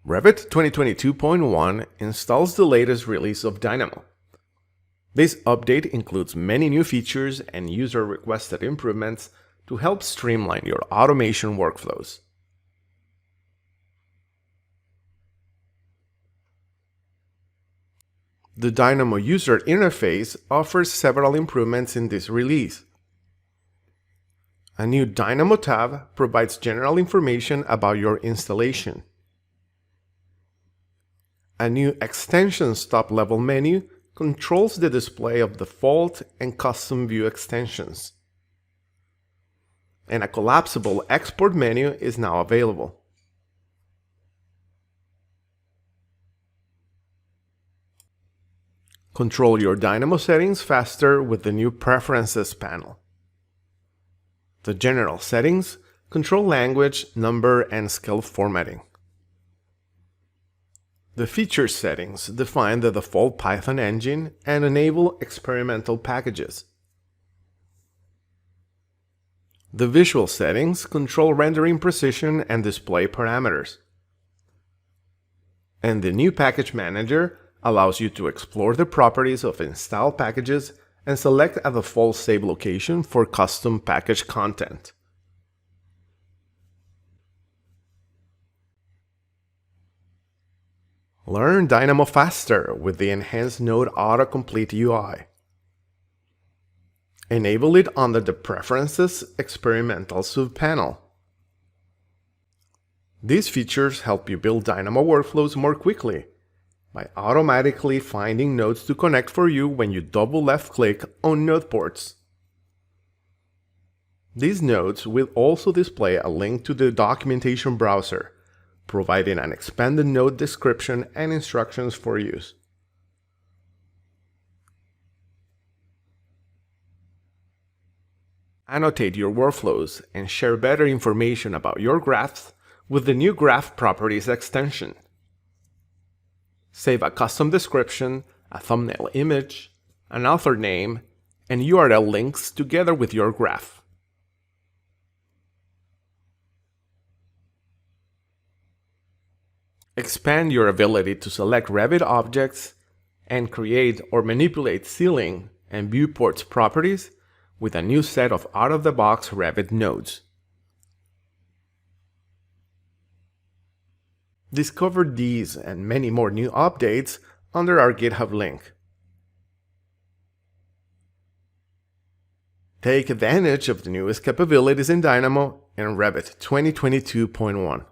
Revit 2022.1 installs the latest release of Dynamo. This update includes many new features and user-requested improvements to help streamline your automation workflows. The Dynamo user interface offers several improvements in this release. A new Dynamo tab provides general information about your installation. A new Extensions top-level menu controls the display of default and custom view extensions. And a collapsible export menu is now available. Control your Dynamo settings faster with the new Preferences panel. The General settings control language, number, and scale formatting. The Features settings define the default Python engine and enable experimental packages. The Visual settings control rendering precision and display parameters. And the new Package Manager allows you to explore the properties of installed packages and select a default save location for custom package content. Learn Dynamo faster with the enhanced Node Autocomplete UI. Enable it under the Preferences Experimental subpanel. These features help you build Dynamo workflows more quickly by automatically finding nodes to connect for you when you double left-click on node ports. These nodes will also display a link to the documentation browser, providing an expanded node description and instructions for use. Annotate your workflows and share better information about your graphs with the new Graph Properties extension. Save a custom description, a thumbnail image, an author name, and URL links together with your graph. Expand your ability to select Revit objects and create or manipulate ceiling and viewports properties with a new set of out-of-the-box Revit nodes. Discover these and many more new updates under our GitHub link. Take advantage of the newest capabilities in Dynamo and Revit 2022.1.